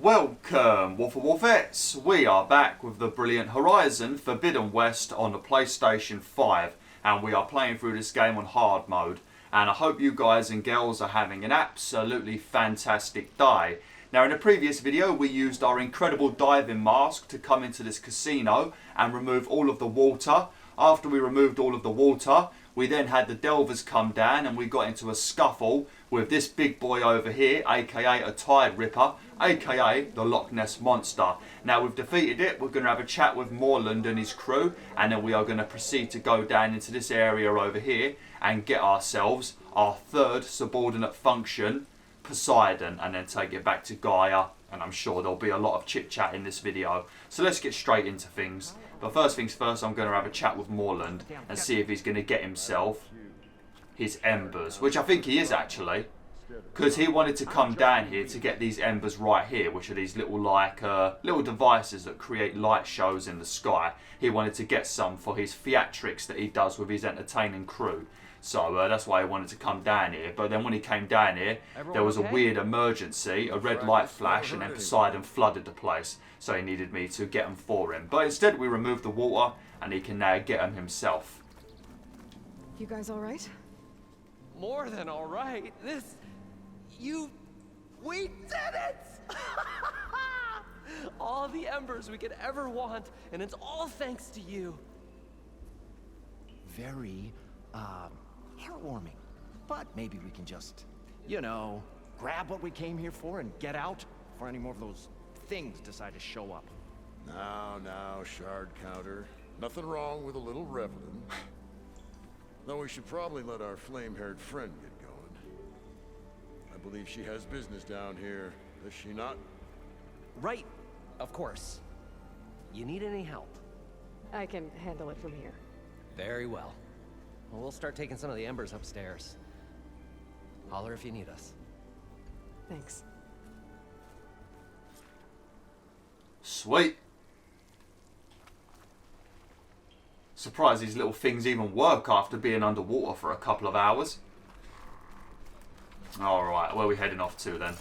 Welcome, WolfTheWolfettes! We are back with the brilliant Horizon Forbidden West on the PlayStation 5, and we are playing through this game on hard mode. And I hope you guys and girls are having an absolutely fantastic day. Now, in a previous video, we used our incredible diving mask to come into this casino and remove all of the water. After we removed all of the water, we then had the delvers come down and we got into a scuffle with this big boy over here, aka a Tide Ripper, aka the Loch Ness Monster. Now we've defeated it, we're going to have a chat with Morland and his crew, and then we are going to proceed to go down into this area over here and get ourselves our third subordinate function, Poseidon, and then take it back to GAIA, and I'm sure there'll be a lot of chit chat in this video. So let's get straight into things. But first things first, I'm going to have a chat with Morland and see if he's going to get himself his embers, which I think he is actually, because he wanted to come down here to get these embers right here, which are these little little devices that create light shows in the sky. He wanted to get some for his theatrics that he does with his entertaining crew. So that's why he wanted to come down here. But then when he came down here, there was a weird emergency, a red light flash, and then Poseidon flooded the place. So he needed me to get them for him. But instead we removed the water, and he can now get them himself. You guys all right? More than all right. We did it! All the embers we could ever want, and it's all thanks to you. Very, heartwarming. But maybe we can just, you know, grab what we came here for and get out before any more of those things decide to show up. Now, shard counter. Nothing wrong with a little reveling. Though we should probably let our flame-haired friend get going. I believe she has business down here, does she not? Right, of course. You need any help? I can handle it from here. Very well. Well, we'll start taking some of the embers upstairs. Holler if you need us. Thanks. Sweet. Surprised these little things even work after being underwater for a couple of hours. Alright, where are we heading off to then?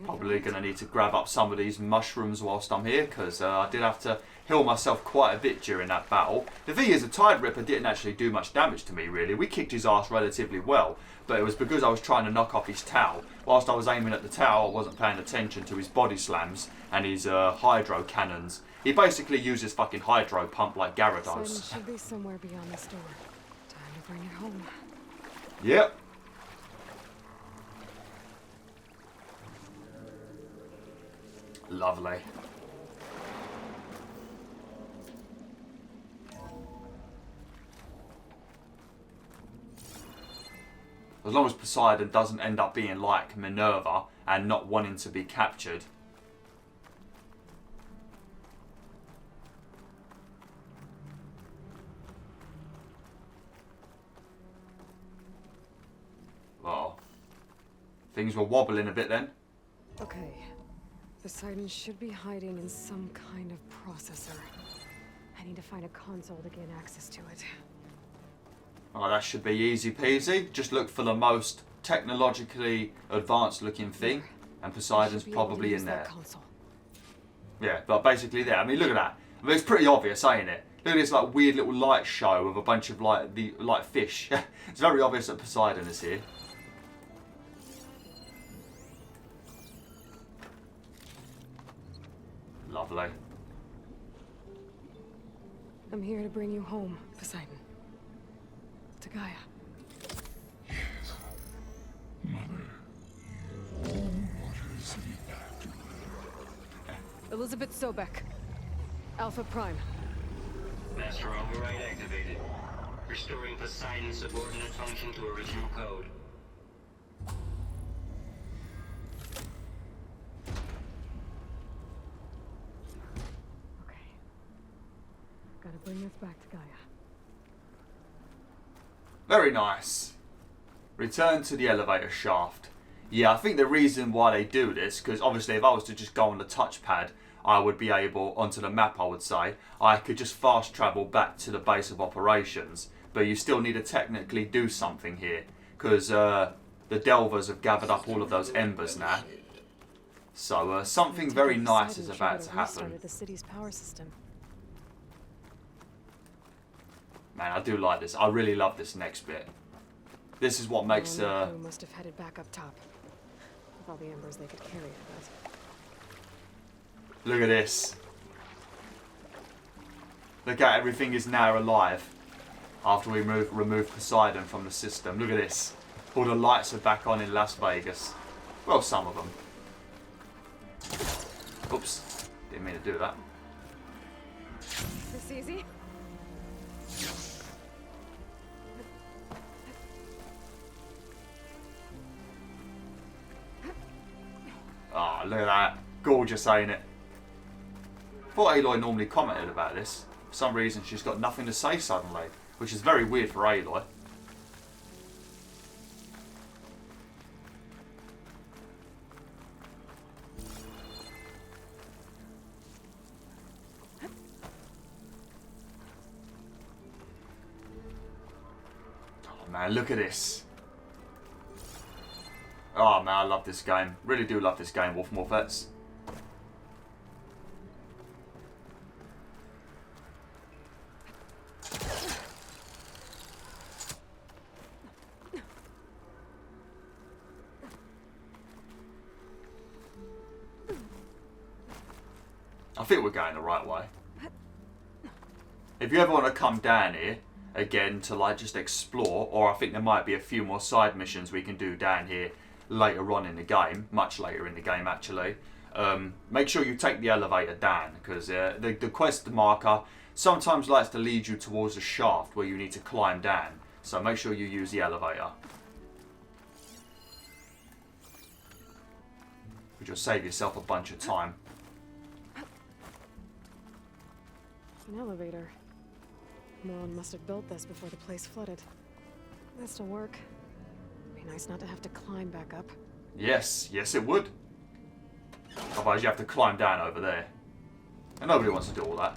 Probably going to need to grab up some of these mushrooms whilst I'm here, because I did have to heal myself quite a bit during that battle. The thing is, the Tide Ripper didn't actually do much damage to me, really. We kicked his ass relatively well, but it was because I was trying to knock off his towel. Whilst I was aiming at the towel, I wasn't paying attention to his body slams and his hydro cannons. He basically uses fucking hydro pump like Gyarados. It should be somewhere beyond this door. Time to bring it home. Yep. Lovely. As long as Poseidon doesn't end up being like Minerva and not wanting to be captured. Well, things were wobbling a bit then. Okay. Poseidon should be hiding in some kind of processor. I need to find a console to gain access to it. Oh, that should be easy peasy. Just look for the most technologically advanced looking thing, and Poseidon's probably in there. Yeah, but basically there. I mean, look at that. I mean, it's pretty obvious, ain't it? Look at this like weird little light show of a bunch of like fish. It's very obvious that Poseidon is here. Lovely. I'm here to bring you home, Poseidon. To GAIA. Yes. Mother. All waters lead back to her. Elizabeth Sobek. Alpha Prime. Master override activated. Restoring Poseidon's subordinate function to original code. Gotta bring this back to GAIA. Very nice. Return to the elevator shaft. Yeah, I think the reason why they do this, because obviously if I was to just go on the touchpad, I would be able, onto the map I would say, I could just fast travel back to the base of operations. But you still need to technically do something here, because the delvers have gathered up all of those embers now. So something very nice is about to happen. Restarted the city's power system. Man, I do like this. I really love this next bit. This is what makes The crew must have headed back up top with all the embers they could carry. Look at this. Look at everything is now alive after we remove Poseidon from the system. Look at this. All the lights are back on in Las Vegas. Well, some of them. Oops. Didn't mean to do that. This easy? Ah, look at that. Gorgeous, ain't it? I thought Aloy normally commented about this. For some reason, she's got nothing to say suddenly, which is very weird for Aloy. Oh man, look at this. Oh man, I love this game. Really do love this game, WolfTheWolf. I think we're going the right way. If you ever want to come down here again to like just explore, or I think there might be a few more side missions we can do down here later on in the game, much later in the game actually, make sure you take the elevator down, because the quest marker sometimes likes to lead you towards a shaft where you need to climb down, so make sure you use the elevator, which will save yourself a bunch of time. An elevator. Moron must have built this before the place flooded. This will work. Be nice not to have to climb back up. Yes, yes it would. Otherwise you have to climb down over there. And nobody wants to do all that.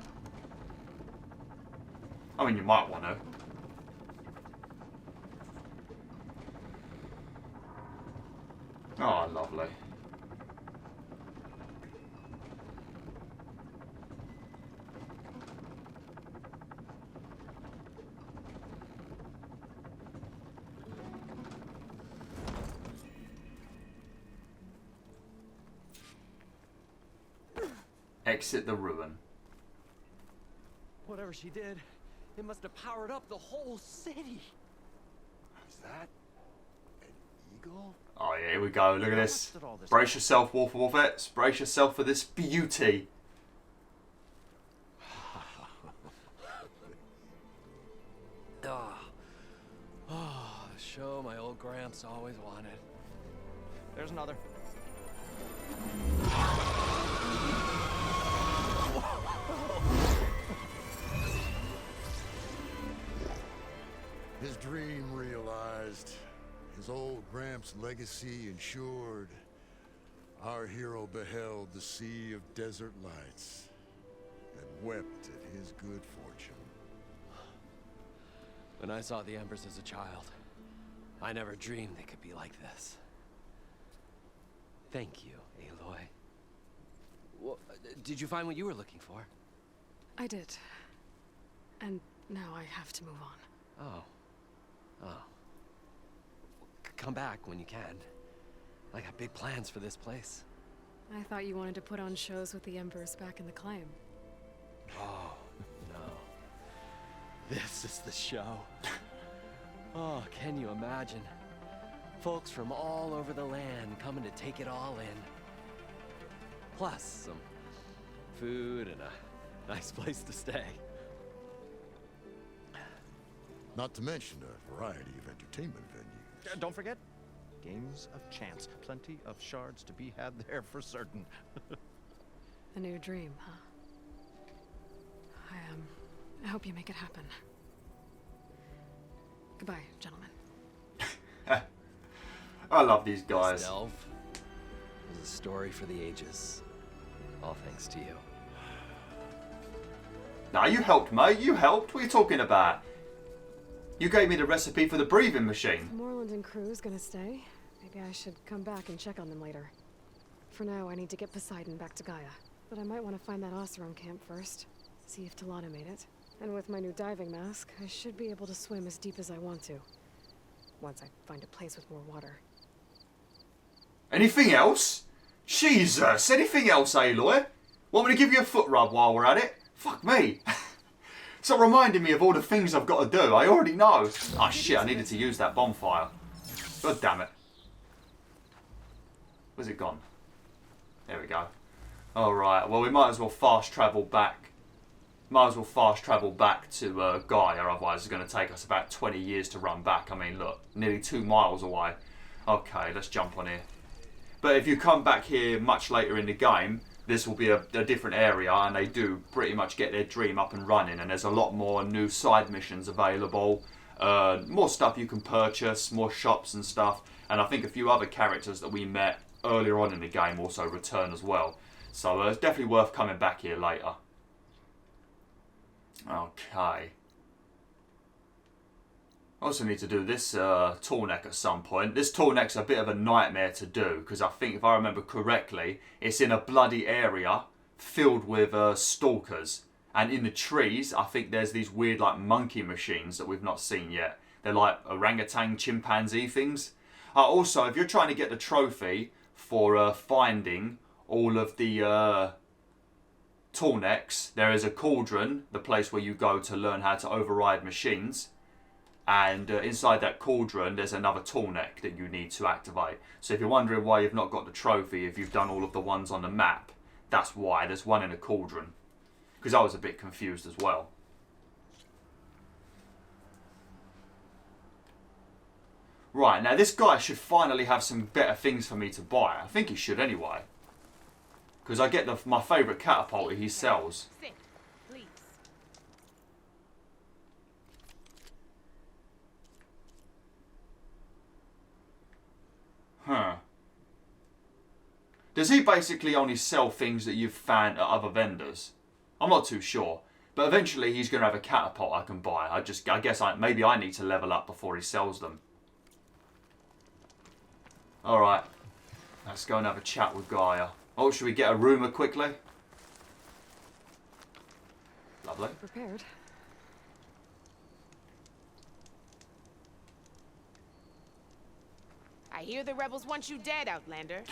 I mean, you might want to. Oh, lovely. Exit the ruin. Whatever she did, it must have powered up the whole city. Is that an eagle? Oh yeah, here we go. Look at this. Brace yourself, WolfTheWolf. Brace yourself for this beauty. Oh, the show my old Gramps always wanted. There's another. His dream realized, his old Gramps' legacy ensured. Our hero beheld the sea of desert lights and wept at his good fortune. When I saw the embers as a child, I never dreamed they could be like this. Thank you, Aloy. Well, did you find what you were looking for? I did. And now I have to move on. Oh. Oh. Come back when you can. I got big plans for this place. I thought you wanted to put on shows with the Embers back in the claim. Oh, no. This is the show. Oh, can you imagine? Folks from all over the land coming to take it all in. Plus some food and a nice place to stay. Not to mention a variety of entertainment venues. Don't forget, games of chance. Plenty of shards to be had there for certain. A new dream, huh? I hope you make it happen. Goodbye, gentlemen. I love these guys. This delve is a story for the ages. All thanks to you. Now you helped, mate. You helped. What are you talking about? You gave me the recipe for the breathing machine. Moreland and crew's gonna stay. Maybe I should come back and check on them later. For now, I need to get Poseidon back to Gaia. But I might want to find that Oseram camp first. See if Talana made it. And with my new diving mask, I should be able to swim as deep as I want to. Once I find a place with more water. Anything else? Jesus, anything else, Aloy? Want me to give you a foot rub while we're at it? Fuck me. Stop reminding me of all the things I've got to do. I already know. Oh shit, I needed to use that bonfire. God damn it. Where's it gone? There we go. Alright, well we might as well fast travel back. Might as well fast travel back to Gaia, otherwise it's going to take us about 20 years to run back. I mean, look, nearly 2 miles away. Okay, let's jump on here. But if you come back here much later in the game, this will be a different area, and they do pretty much get their dream up and running, and there's a lot more new side missions available, more stuff you can purchase, more shops and stuff, and I think a few other characters that we met earlier on in the game also return as well. So it's definitely worth coming back here later. Okay. I also need to do this tallneck at some point. This tallneck's a bit of a nightmare to do, because I think if I remember correctly, it's in a bloody area filled with stalkers. And in the trees, I think there's these weird like monkey machines that we've not seen yet. They're like orangutan, chimpanzee things. Also, if you're trying to get the trophy for finding all of the tallnecks, there is a cauldron, the place where you go to learn how to override machines. And inside that cauldron, there's another tallneck that you need to activate. So if you're wondering why you've not got the trophy, if you've done all of the ones on the map, that's why. There's one in a cauldron. Because I was a bit confused as well. Right, now this guy should finally have some better things for me to buy. I think he should anyway. Because I get my favourite catapult he sells. Huh. Does he basically only sell things that you've found at other vendors? I'm not too sure. But eventually he's going to have a catapult I can buy. I guess maybe I need to level up before he sells them. Alright. Let's go and have a chat with Gaia. Oh, should we get a rumour quickly? Lovely. Prepared. I hear the rebels want you dead, Outlander.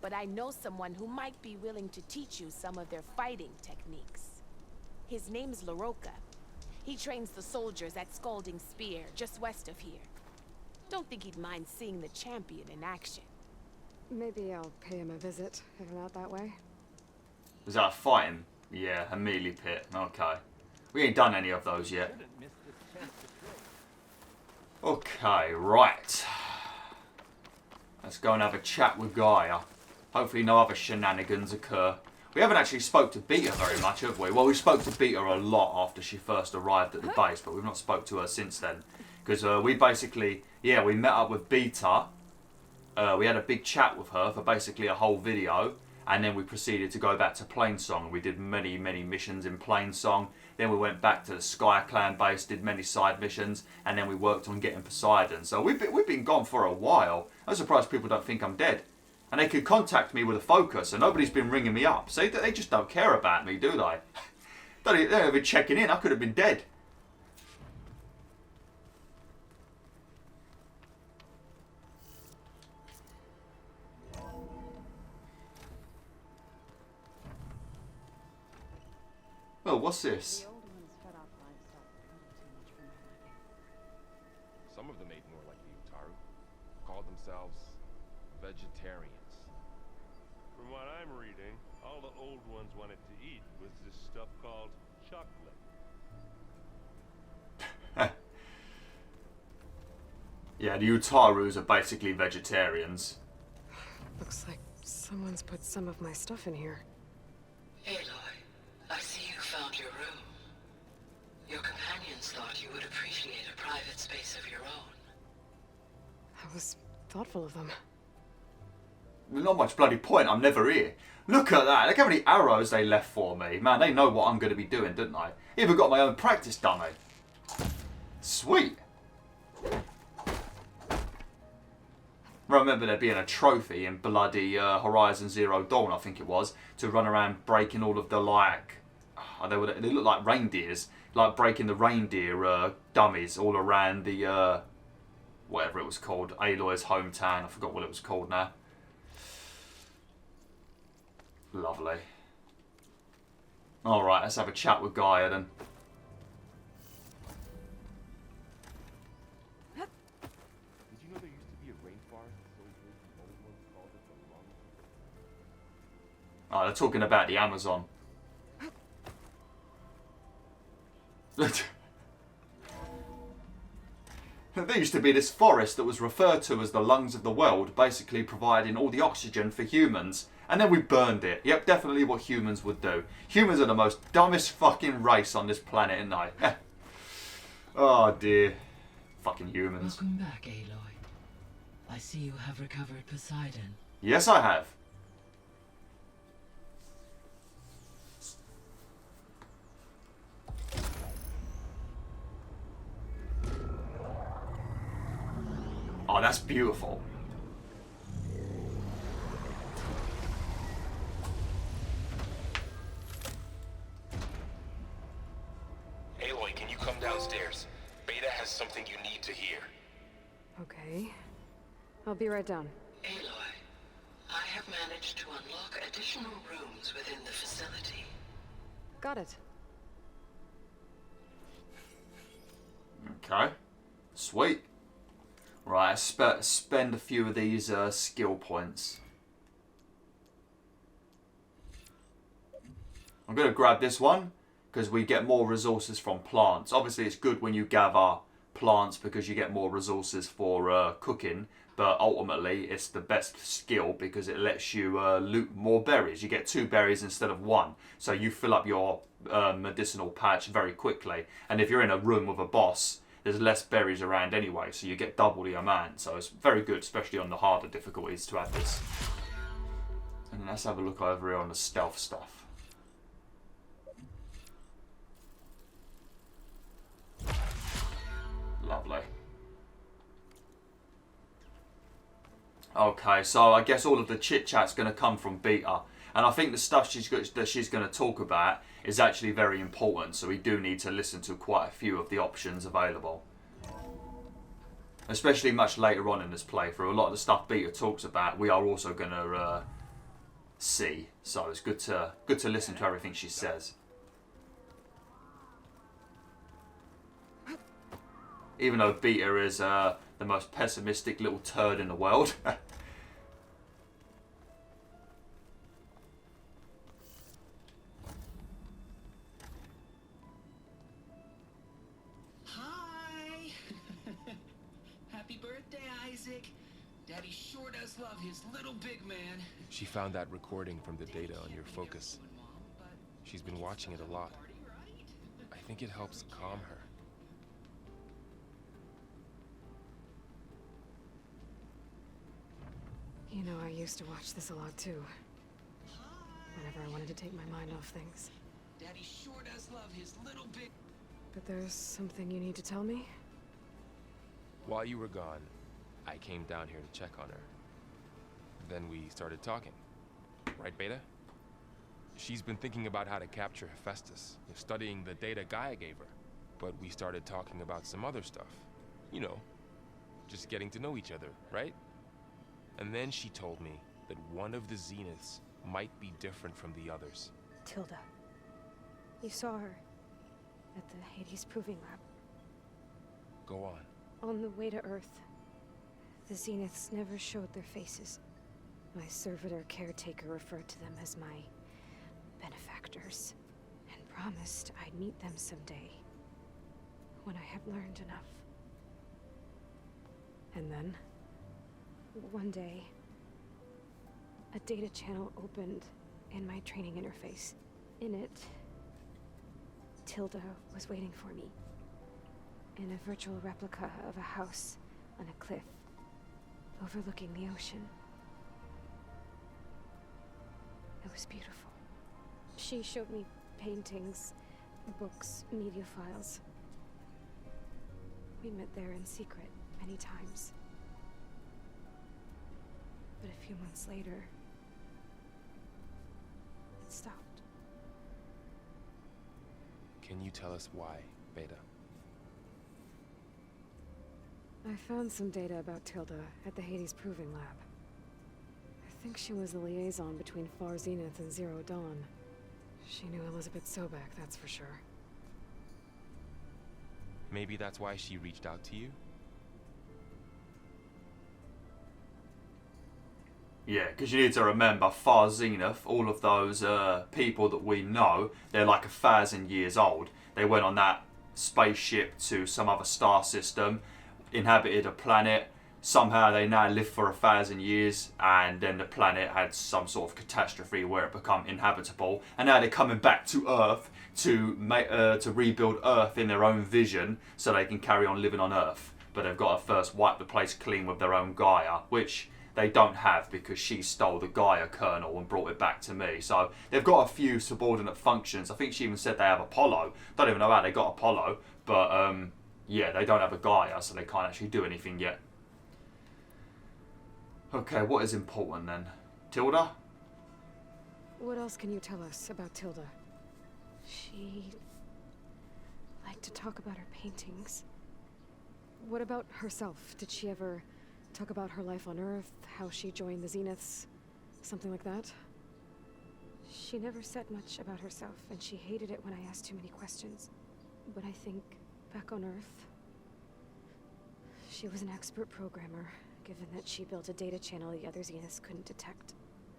But I know someone who might be willing to teach you some of their fighting techniques. His name's LaRocca. He trains the soldiers at Scalding Spear, just west of here. Don't think he'd mind seeing the champion in action. Maybe I'll pay him a visit if I'm out that way. Was that fighting? Yeah, a melee pit. Okay. We ain't done any of those yet. Okay, right. Let's go and have a chat with Gaia. Hopefully no other shenanigans occur. We haven't actually spoke to Beta very much, have we? Well, we spoke to Beta a lot after she first arrived at the base, but we've not spoke to her since then. Because we basically, yeah, we met up with Beta. We had a big chat with her for basically a whole video. And then we proceeded to go back to Plainsong. We did many, many missions in Plainsong. Then we went back to the Sky Clan base, did many side missions, and then we worked on getting Poseidon. So we've been gone for a while. I'm surprised people don't think I'm dead. And they could contact me with a focus, and nobody's been ringing me up. So they just don't care about me, do they? They're even checking in. I could have been dead. Oh, what's this? Some of them ate more like the Utaru. Called themselves vegetarians. From what I'm reading, all the old ones wanted to eat was this stuff called chocolate. Yeah, the Utarus are basically vegetarians. Looks like someone's put some of my stuff in here. Aloy, I see you found your room. Your companions thought you would appreciate a private space of your own. That was thoughtful of them. Not much bloody point, I'm never here. Look at that, look how many arrows they left for me. Man, they know what I'm going to be doing, don't they? Even got my own practice dummy. Sweet. remember there being a trophy in bloody Horizon Zero Dawn, I think it was, to run around breaking all of the, like, they look like reindeers, like breaking the reindeer dummies all around the, whatever it was called, Aloy's hometown. I forgot what it was called now. Lovely. Alright, let's have a chat with GAIA then. Did you know there used to be a rainforest so big the old ones called it the lungs? Oh, they're talking about the Amazon. There used to be this forest that was referred to as the lungs of the world, basically providing all the oxygen for humans. And then we burned it. Yep, definitely what humans would do. Humans are the most dumbest fucking race on this planet, aren't they? Oh dear. Fucking humans. Welcome back, Aloy. I see you have recovered Poseidon. Yes, I have. Oh, that's beautiful. Aloy, can you come downstairs? Beta has something you need to hear. Okay. I'll be right down. Aloy, I have managed to unlock additional rooms within the facility. Got it. Okay. Sweet. Right, spend a few of these skill points. I'm going to grab this one because we get more resources from plants. Obviously, it's good when you gather plants because you get more resources for cooking. But ultimately, it's the best skill because it lets you loot more berries. You get 2 berries instead of 1. So you fill up your medicinal patch very quickly. And if you're in a room with a boss, there's less berries around anyway, so you get double the amount. So it's very good, especially on the harder difficulties, to have this. And then let's have a look over here on the stealth stuff. Lovely. Okay, so I guess all of the chit-chat's going to come from Beta. And I think the stuff she's going to talk about is actually very important, so we do need to listen to quite a few of the options available. Especially much later on in this playthrough, a lot of the stuff Beta talks about we are also going to see. So it's good to listen to everything she says. Even though Beta is the most pessimistic little turd in the world. Daddy sure does love his little big man. She found that recording from the data on your focus. She's been watching it a lot. I think it helps calm her. You know, I used to watch this a lot too. Whenever I wanted to take my mind off things. Daddy sure does love his little big... But there's something you need to tell me? While you were gone, I came down here to check on her. Then we started talking. Right, Beta? She's been thinking about how to capture Hephaestus, studying the data GAIA gave her. But we started talking about some other stuff. You know, just getting to know each other, right? And then she told me that one of the Zeniths might be different from the others. Tilda. You saw her at the Hades Proving Lab. Go on. On the way to Earth, the Zeniths never showed their faces. My servitor caretaker referred to them as my benefactors, and promised I'd meet them someday, when I had learned enough. And then, one day, a data channel opened in my training interface. In it, Tilda was waiting for me, in a virtual replica of a house on a cliff overlooking the ocean. It was beautiful. She showed me paintings, books, media files. We met there in secret many times. few months later, it stopped. Can you tell us why, Beta? I found some data about Tilda at the Hades Proving Lab. I think she was the liaison between Far Zenith and Zero Dawn. She knew Elizabeth Sobek, that's for sure. Maybe that's why she reached out to you? Yeah, because you need to remember, Far Zenith, all of those people that we know, they're like 1,000 years old. They went on that spaceship to some other star system, inhabited a planet. Somehow they now live for 1,000 years, and then the planet had some sort of catastrophe where it became inhabitable. And now they're coming back to Earth to rebuild Earth in their own vision, so they can carry on living on Earth. But they've got to first wipe the place clean with their own GAIA, which they don't have because she stole the GAIA kernel and brought it back to me. So they've got a few subordinate functions. I think she even said they have Apollo. Don't even know how they got Apollo, but yeah, they don't have a GAIA, so they can't actually do anything yet. Okay, what is important then? Tilda? What else can you tell us about Tilda? She liked to talk about her paintings. What about herself? Did she ever talk about her life on Earth, how she joined the Zeniths, something like that? She never said much about herself, and she hated it when I asked too many questions. But I think, back on Earth, she was an expert programmer, given that she built a data channel the other Zeniths couldn't detect.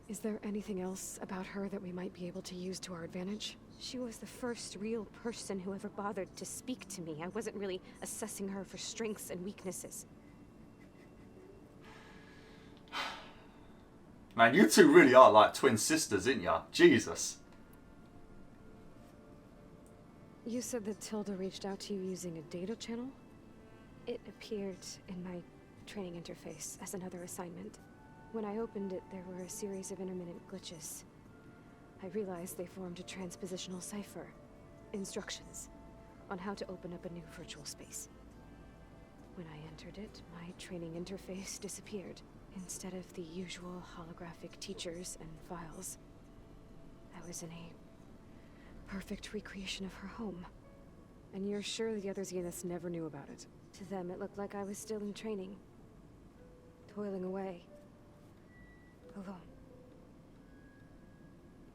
Is there anything else about her that we might be able to use to our advantage? She was the first real person who ever bothered to speak to me. I wasn't really assessing her for strengths and weaknesses. Man, you two really are like twin sisters, ain't ya? Jesus. You said that Tilda reached out to you using a data channel? It appeared in my training interface as another assignment. When I opened it, there were a series of intermittent glitches. I realized they formed a transpositional cipher. Instructions on how to open up a new virtual space. When I entered it, my training interface disappeared. Instead of the usual holographic teachers and files, I was in a perfect recreation of her home. And you're sure the other Zeniths never knew about it? To them, it looked like I was still in training, toiling away, alone.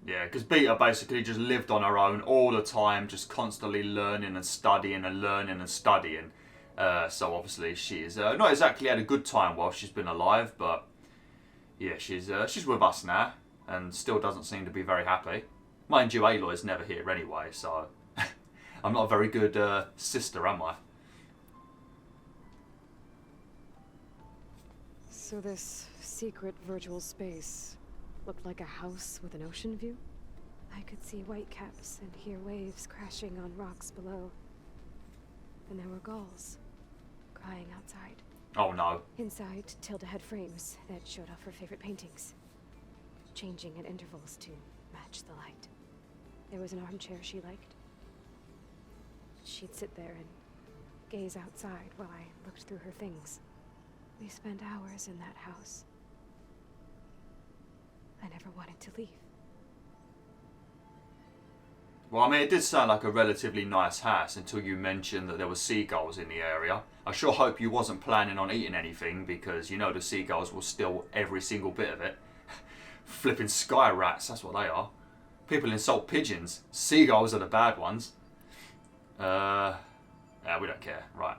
Yeah, because Beta basically just lived on her own all the time, just constantly learning and studying and learning and studying. So obviously she's not exactly had a good time while she's been alive, but yeah, she's with us now and still doesn't seem to be very happy. Mind you, Aloy's never here anyway, so I'm not a very good sister, am I? So this secret virtual space looked like a house with an ocean view? I could see whitecaps and hear waves crashing on rocks below. And there were gulls crying outside. Oh no. Inside, Tilda had frames that showed off her favorite paintings, changing at intervals to match the light. There was an armchair she liked. She'd sit there and gaze outside while I looked through her things. We spent hours in that house. I never wanted to leave. Well, I mean, it did sound like a relatively nice house until you mentioned that there were seagulls in the area. I sure hope you wasn't planning on eating anything, because you know the seagulls will steal every single bit of it. Flipping sky rats, that's what they are. People insult pigeons. Seagulls are the bad ones. Yeah, we don't care. Right.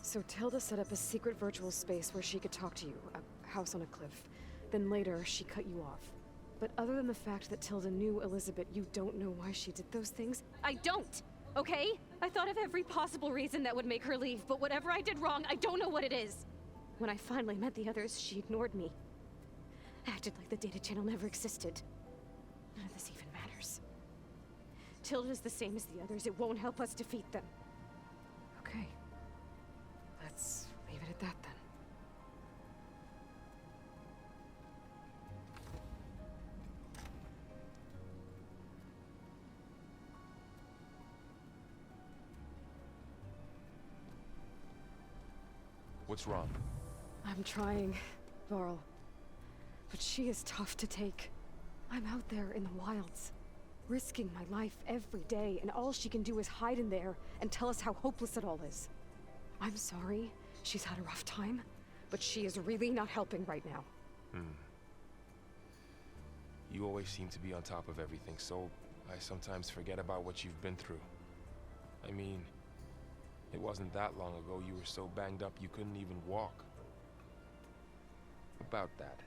So Tilda set up a secret virtual space where she could talk to you, a house on a cliff. Then later, she cut you off. But other than the fact that Tilda knew Elizabeth, you don't know why she did those things? I don't, okay? I thought of every possible reason that would make her leave, but whatever I did wrong, I don't know what it is. When I finally met the others, she ignored me. Acted like the data channel never existed. None of this even matters. Tilda's the same as the others. It won't help us defeat them. Okay. Let's leave it at that then. What's wrong? I'm trying. Varl. But she is tough to take. I'm out there in the wilds, risking my life every day, and all she can do is hide in there and tell us how hopeless it all is. I'm sorry she's had a rough time, but she is really not helping right now. You always seem to be on top of everything, so I sometimes forget about what you've been through. I mean, it wasn't that long ago you were so banged up you couldn't even walk. About that.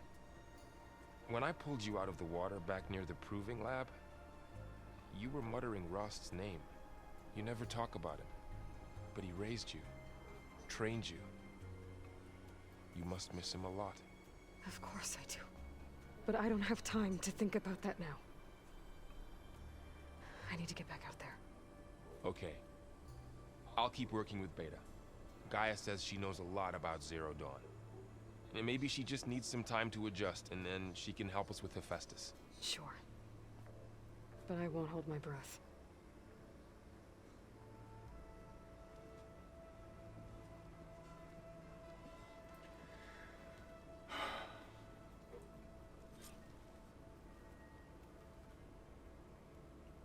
When I pulled you out of the water back near the proving lab, you were muttering Rost's name. You never talk about him. But he raised you, trained you. You must miss him a lot. Of course I do. But I don't have time to think about that now. I need to get back out there. Okay. I'll keep working with Beta. GAIA says she knows a lot about Zero Dawn. And maybe she just needs some time to adjust, and then she can help us with Hephaestus. Sure. But I won't hold my breath.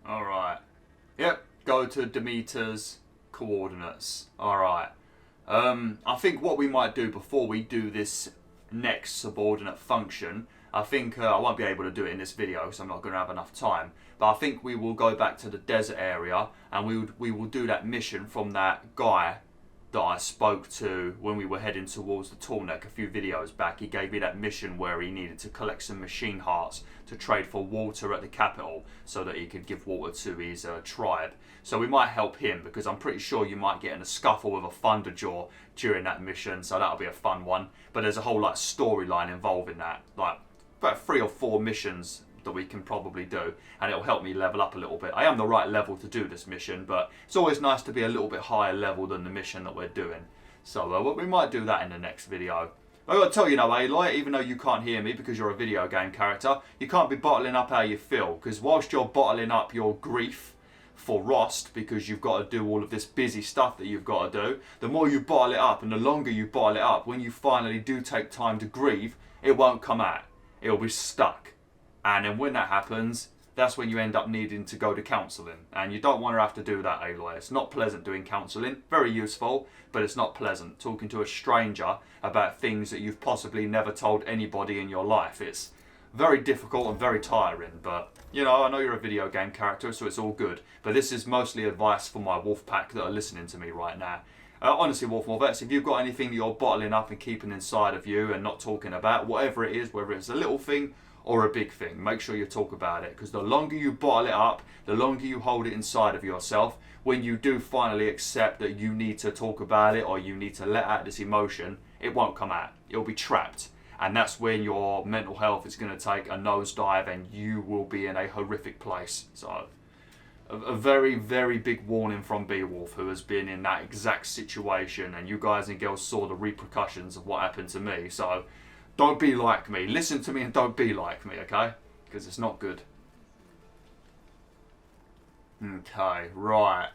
Alright. Yep, go to Demeter's coordinates. Alright. I think what we might do before we do this next subordinate function, I think I won't be able to do it in this video because I'm not going to have enough time, but I think we will go back to the desert area and we will do that mission from that guy that I spoke to when we were heading towards the Tallneck a few videos back. He gave me that mission where he needed to collect some machine hearts to trade for water at the capital so that he could give water to his tribe. So we might help him because I'm pretty sure you might get in a scuffle with a Thunderjaw during that mission, so that'll be a fun one. But there's a whole like storyline involving that, like about 3 or 4 missions that we can probably do, and it'll help me level up a little bit. I am the right level to do this mission, but it's always nice to be a little bit higher level than the mission that we're doing. So we might do that in the next video. I gotta tell you now, Aloy, even though you can't hear me because you're a video game character, you can't be bottling up how you feel, because whilst you're bottling up your grief for Rost, because you've got to do all of this busy stuff that you've got to do, the more you bottle it up and the longer you bottle it up, when you finally do take time to grieve, it won't come out. It'll be stuck. And then when that happens, that's when you end up needing to go to counselling. And you don't want to have to do that, Aloy. It's not pleasant doing counselling. Very useful, but it's not pleasant. Talking to a stranger about things that you've possibly never told anybody in your life. It's very difficult and very tiring, but you know, I know you're a video game character, so it's all good. But this is mostly advice for my wolf pack that are listening to me right now. Honestly, WolfTheWolf, if you've got anything that you're bottling up and keeping inside of you and not talking about, whatever it is, whether it's a little thing or a big thing, make sure you talk about it, because the longer you bottle it up, the longer you hold it inside of yourself, when you do finally accept that you need to talk about it or you need to let out this emotion, it won't come out. It'll be trapped. And that's when your mental health is going to take a nosedive and you will be in a horrific place. So, a very, very big warning from Beowulf, who has been in that exact situation, and you guys and girls saw the repercussions of what happened to me. So, don't be like me. Listen to me and don't be like me, okay? Because it's not good. Okay, right.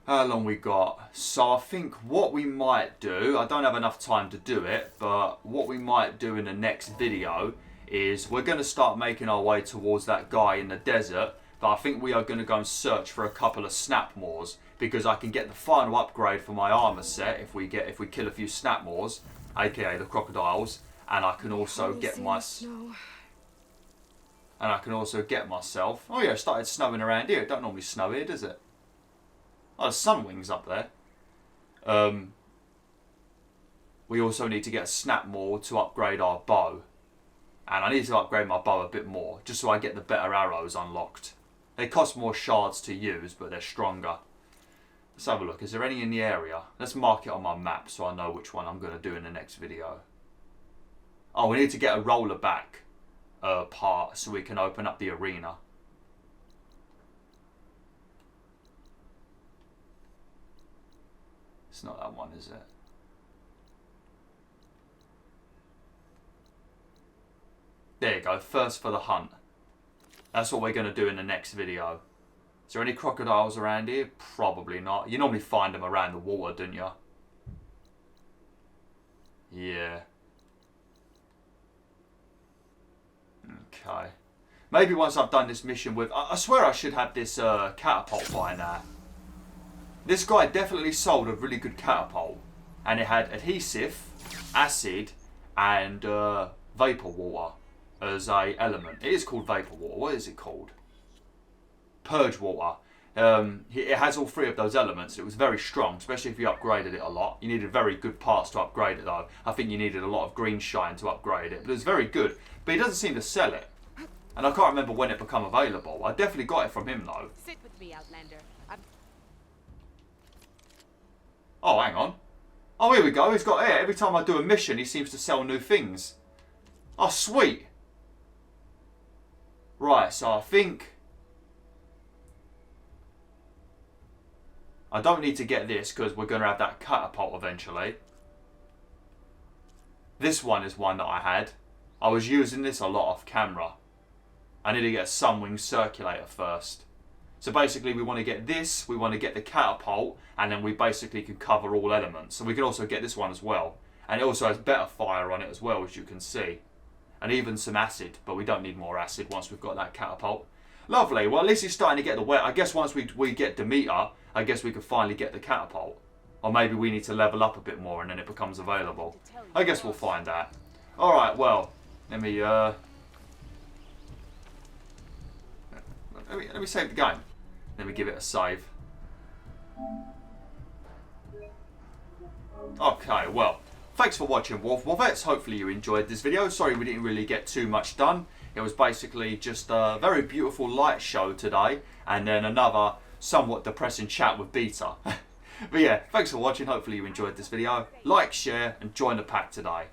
How long we got? So I think what we might do, I don't have enough time to do it, but what we might do in the next video is we're going to start making our way towards that guy in the desert, but I think we are going to go and search for a couple of snapmaws, because I can get the final upgrade for my armor set if we kill a few snapmaws, aka the crocodiles, and I can also get myself. Oh yeah, it started snowing around here. It don't normally snow here, does it? Oh, there's sunwings up there. We also need to get a snapmaw to upgrade our bow. And I need to upgrade my bow a bit more, just so I get the better arrows unlocked. They cost more shards to use, but they're stronger. Let's have a look. Is there any in the area? Let's mark it on my map so I know which one I'm going to do in the next video. Oh, we need to get a roller back part so we can open up the arena. It's not that one, is it? There you go, first for the hunt. That's what we're going to do in the next video. Is there any crocodiles around here? Probably not. You normally find them around the water, don't you? Yeah. Okay. Maybe once I've done this mission with... I swear I should have this catapult by now. This guy definitely sold a really good catapult. And it had adhesive, acid, and vapor water as a element. It is called vapor water. What is it called? Purge water. It has all three of those elements. It was very strong, especially if you upgraded it a lot. You needed very good parts to upgrade it though. I think you needed a lot of green shine to upgrade it. But it was very good. But he doesn't seem to sell it. And I can't remember when it became available. I definitely got it from him though. Sit with me, Outlander. Oh, hang on. Oh, here we go. He's got it. Every time I do a mission, he seems to sell new things. Oh, sweet. Right, so I think... I don't need to get this because we're going to have that catapult eventually. This one is one that I had. I was using this a lot off camera. I need to get a Sunwing circulator first. So basically we want to get this, we want to get the catapult, and then we basically can cover all elements. So we can also get this one as well. And it also has better fire on it as well, as you can see. And even some acid, but we don't need more acid once we've got that catapult. Lovely, well at least it's starting to get the wet. I guess once we get Demeter, I guess we can finally get the catapult. Or maybe we need to level up a bit more and then it becomes available. I guess we'll find out. Alright, well, let me save the game. Let me give it a save. Okay, well, thanks for watching BwolfTheWolf. Hopefully you enjoyed this video. Sorry we didn't really get too much done. It was basically just a very beautiful light show today. And then another somewhat depressing chat with Beta. But yeah, thanks for watching. Hopefully you enjoyed this video. Like, share, and join the pack today.